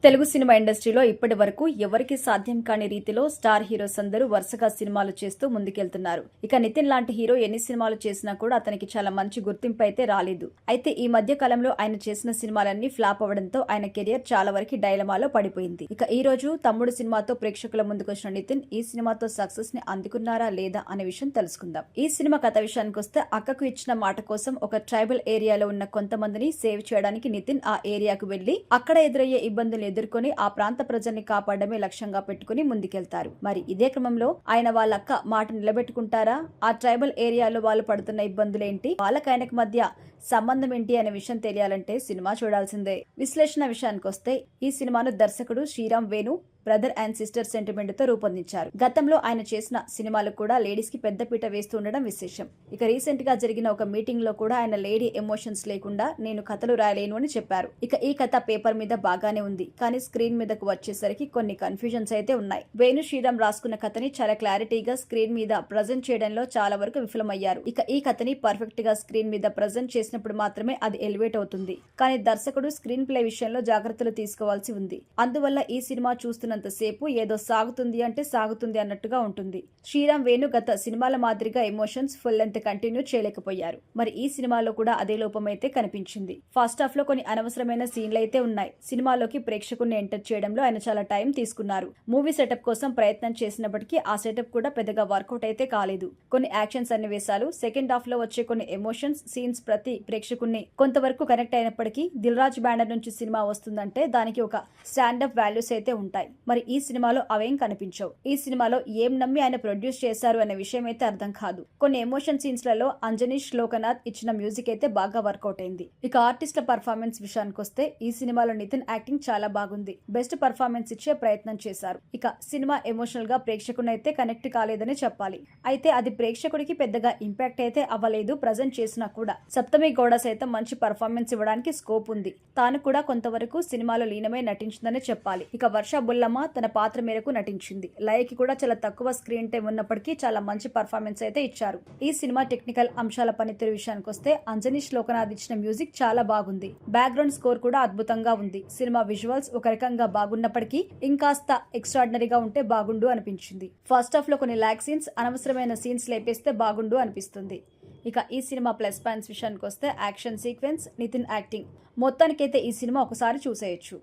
Telugu cinema ఇండస్ట్రీలో ఇప్పటి వరకు ఎవరికి సాధ్యం కాని రీతిలో స్టార్ హీరోస్ అందరూ వరుసగా సినిమాలు చేస్తూ ముందుకెళ్తున్నారు. ఇక నితిన్ లాంటి హీరో ఎన్ని సినిమాలు చేసినా కూడా అతనికి చాలా మంచి గుర్తింపు అయితే రాలేదు. అయితే ఈ మధ్య కాలంలో ఆయన చేసిన సినిమాలన్నీ ఫ్లాప్ అవడంతో ఆయన కెరియర్ చాలా వరకు డైలమాలో పడిపోయింది. ఇక ఈ రోజు తమ్ముడు సినిమాతో ప్రేక్షకుల ముందుకొచ్చిన నితిన్ ఈ సినిమాతో సక్సెస్ ని అందుకున్నారా లేదా అనే విషయం తెలుసుకుందాం. ఈ సినిమా కథ విషయానికి వస్తే అక్కకు ఇచ్చిన మాట కోసం ఒక ట్రైబల్ ఏరియాలో ఉన్న కొంతమందిని సేవ్ చేయడానికి నితిన్ ఆ ఏరియాకు వెళ్లి అక్కడ ఎదురయ్యే ఇబ్బందులు ఎదుర్కొని ఆ ప్రాంత ప్రజల్ని కాపాడమే లక్ష్యంగా పెట్టుకుని ముందుకెళ్తారు. మరి ఇదే క్రమంలో ఆయన వాళ్ళ అక్క మాట నిలబెట్టుకుంటారా? ఆ ట్రైబల్ ఏరియాలో వాళ్ళు పడుతున్న ఇబ్బందులేంటి, వాళ్ళకి ఆయనకు మధ్య సంబంధం ఏంటి అనే విషయం తెలియాలంటే సినిమా చూడాల్సిందే. విశ్లేషణ విషయానికి వస్తే ఈ సినిమాను దర్శకుడు Sriram Venu brother and sister sentiment తో రూపొందించారు. గతంలో ఆయన చేసిన సినిమాలు కూడా లేడీస్ కి పెద్దపీట వేస్తూ ఉండడం విశేషం. ఇక రీసెంట్ గా జరిగిన ఒక మీటింగ్ లో కూడా ఆయన లేడీ ఎమోషన్స్ లేకుండా నేను కథలు రాయలేను అని చెప్పారు. ఇక ఈ కథ పేపర్ మీద బాగానే ఉంది, కానీ స్క్రీన్ మీదకు వచ్చేసరికి కొన్ని కన్ఫ్యూజన్స్ అయితే ఉన్నాయి. వేణు శ్రీరామ్ రాసుకున్న కథని చాలా క్లారిటీగా స్క్రీన్ మీద ప్రజెంట్ చేయడంలో చాలా వరకు విఫలమయ్యారు. ఇక ఈ కథని పర్ఫెక్ట్ గా స్క్రీన్ మీద ప్రజెంట్ చేసినప్పుడు మాత్రమే అది ఎలివేట్ అవుతుంది. కానీ దర్శకుడు స్క్రీన్ ప్లే విషయంలో జాగ్రత్తలు తీసుకోవాల్సి ఉంది. అందువల్ల ఈ సినిమా చూస్తున్న సేపు ఏదో సాగుతుంది అంటే సాగుతుంది అన్నట్టుగా ఉంటుంది. శ్రీరామ్ వేణు గత సినిమాల మాదిరిగా ఎమోషన్స్ ఫుల్ లెంత్ కంటిన్యూ చేయలేకపోయారు. మరి ఈ సినిమాలో కూడా అదే లోపం అయితే కనిపించింది. ఫస్ట్ హాఫ్ లో కొన్ని అనవసరమైన సీన్లు అయితే ఉన్నాయి. సినిమాలోకి ప్రేక్షకుల్ని ఎంటర్ చేయడంలో ఆయన చాలా టైం తీసుకున్నారు. మూవీ సెటప్ కోసం ప్రయత్నం చేసినప్పటికీ ఆ సెటప్ కూడా పెద్దగా వర్కౌట్ అయితే కాలేదు. కొన్ని యాక్షన్ సన్నివేశాలు, సెకండ్ హాఫ్ లో వచ్చే కొన్ని ఎమోషన్స్ సీన్స్ ప్రతి ప్రేక్షకుల్ని కొంతవరకు కనెక్ట్ అయినప్పటికీ దిల్ రాజు బ్యానర్ నుంచి సినిమా వస్తుందంటే దానికి ఒక స్టాండప్ వాల్యూస్ అయితే ఉంటాయి. మరి ఈ సినిమాలో అవేం కనిపించవు. ఈ సినిమాలో ఏం నమ్మి ఆయన ప్రొడ్యూస్ చేశారు అనే విషయం అయితే అర్థం కాదు. కొన్ని ఎమోషన్ సీన్స్ లలో అంజనీష్ లోకనాథ్ ఇచ్చిన మ్యూజిక్ అయితే బాగా వర్కౌట్ అయింది. ఇక ఆర్టిస్టుల పర్ఫార్మెన్స్ విషయానికి వస్తే ఈ సినిమాలో నితిన్ యాక్టింగ్ చాలా బాగుంది. బెస్ట్ పర్ఫార్మెన్స్ ఇచ్చే ప్రయత్నం చేశారు. ఇక సినిమా ఎమోషనల్ గా ప్రేక్షకుని అయితే కనెక్ట్ కాలేదని చెప్పాలి. అయితే అది ప్రేక్షకుడికి పెద్దగా ఇంపాక్ట్ అయితే అవ్వలేదు. ప్రజెంట్ చేసినా కూడా సప్తమి గౌడ సైతం మంచి పర్ఫార్మెన్స్ ఇవ్వడానికి స్కోప్ ఉంది. తాను కూడా కొంతవరకు సినిమాలో లీనమై నటించిందని చెప్పాలి. ఇక వర్ష బుల్లమ్మ తన పాత్ర మేరకు నటించింది. లయకి కూడా చాలా తక్కువ స్క్రీన్ టైం ఉన్నప్పటికీ చాలా మంచి పర్ఫార్మెన్స్ అయితే ఇచ్చారు. ఈ సినిమా టెక్నికల్ అంశాల పనితీరు విషయానికి వస్తే అంజనీష్ లోకనాథ్ ఇచ్చిన మ్యూజిక్ చాలా బాగుంది. బ్యాక్గ్రౌండ్ స్కోర్ కూడా అద్భుతంగా ఉంది. సినిమా విజువల్స్ ఒక రకంగా బాగున్నప్పటికీ ఇంకాస్త ఎక్స్ట్రాడినరీగా ఉంటే బాగుండు అనిపించింది. ఫస్ట్ హాఫ్ లో కొన్ని ల్యాక్ సీన్స్, అనవసరమైన సీన్స్ లేపేస్తే బాగుండు అనిపిస్తుంది. ఇక ఈ సినిమా ప్లస్ పాయింట్స్ విషయానికి వస్తే యాక్షన్ సీక్వెన్స్, నితిన్ యాక్టింగ్, మొత్తానికైతే ఈ సినిమా ఒకసారి చూసేయచ్చు.